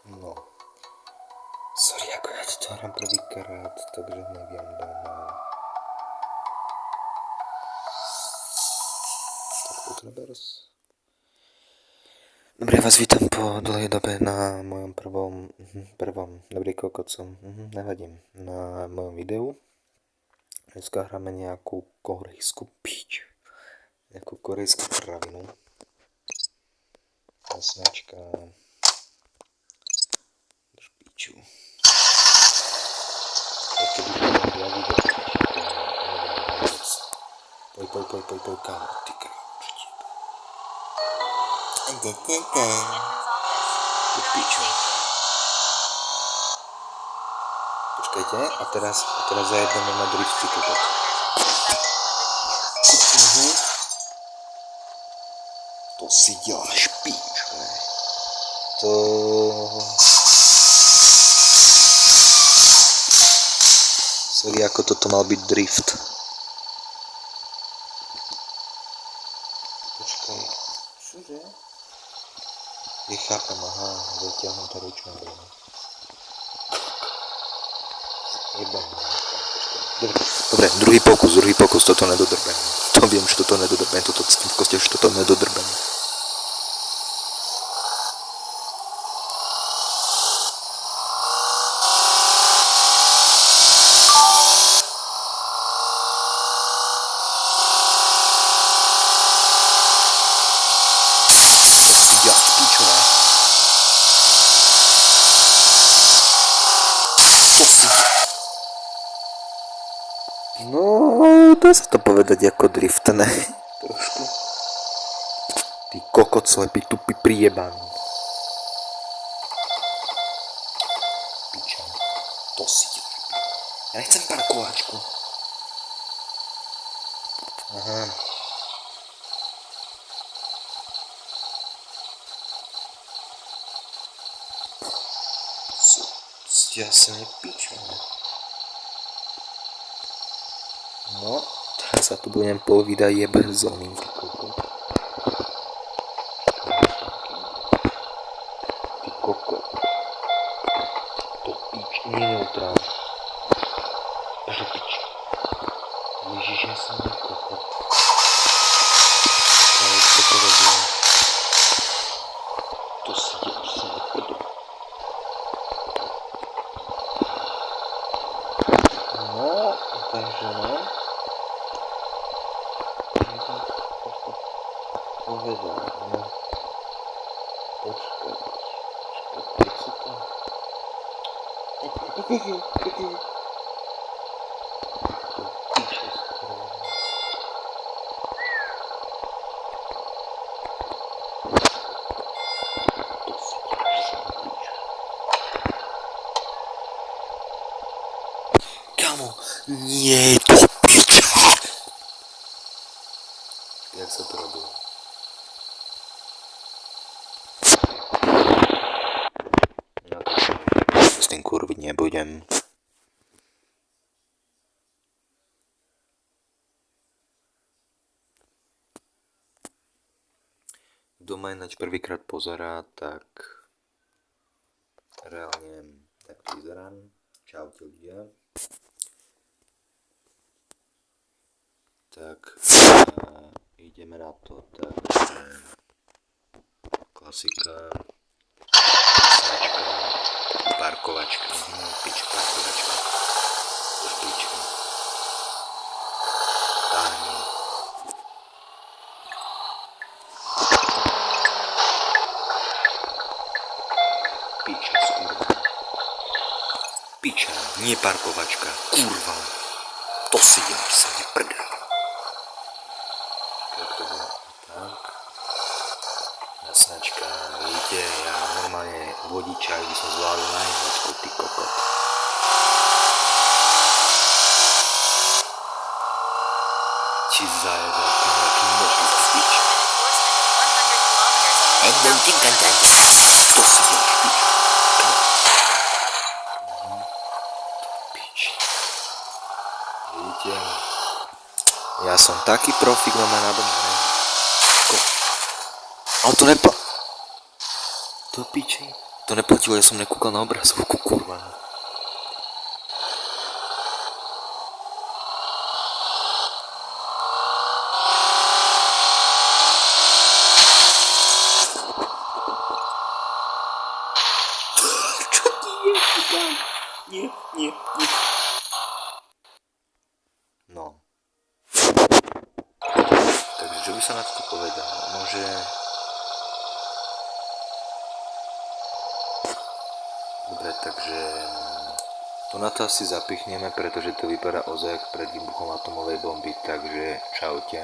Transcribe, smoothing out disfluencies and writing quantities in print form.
No. Sorry, ako ja to hrám prvýkrát, takže neviem doma. Tak to trebers. Dobre, vás vítam po dlhej dobe na mojom prvom, dobrý kokocom, nevadím, na mojom videu. Dneska hráme nejakú korejskú pič, nejakú korejskú kravinu. Značka, drž piču. Keby to nebolo vidieť, to neviem vôbec. Poj, kámo, ty krávo, čo tebe. Drž piču. Počkajte, a teraz zajedeme na drifty kokot. To si děláš píč, ne? To... Sorry, ako toto mal byť drift. Počkaj, čože? Nechápem, aha, zatiahnem tá ručná brana. Dobre, druhý pokus, toto nedodrbem. To viem, že toto nedodrbem, toto cítim v koste, že toto nedodrbem. No, dá sa to povedať ako drift, ne? Trošku. Ty kokot slepý, tupý, prijebaný. Piča, to si ťa. Ja nechcem parkovačku. Aha. Ja sa nepíčam. No, teraz sa tu budem pol videa jebať z oným, ty kokot. Ty kokot. To pič, neutrál. Bože pič. Ježiš, ja som byl kokot. Ale čo to robím? To si děláš, si nepodobný. No, takže no. Povedal, no. Počkaj, keď si to... Píče skoro. To si děláš, sa nepíče. Kámo, nie, to piče. Jak sa to robilo? No tak s tým kurviť nebudem. Kto ma ináč prvýkrát pozerá, tak reálne takto vyzerám. Čaute ľudia. Tak ideme na to, takže klasika, značka, parkovačka, pič, parkovačka, pička, táhni. Piča, skurva. Piča, nie parkovačka, kurva. To si děláš, sa neprdá. Jak to bude? Tak. Jasnačka, vidíte, ja normálne vodiča, by som zvládol na jednotku, ty kokot. Ti zajebal, kamarát, mobil, ty piča. To si děláš, piča. Pič. Vidíte? Ja som taký profík, no ma nado mňa neviem. Ale to nepa... To piči. To neplatilo, ja som nekúkal na obrazovku, kurva. Čo ti je, kúkam? Nie. No. Takže čo by sa na to povedal? Môže... Dobre, takže... To na to asi zapichneme, pretože to vypadá ozaj pred výbuchom atomovej bomby, takže čaute.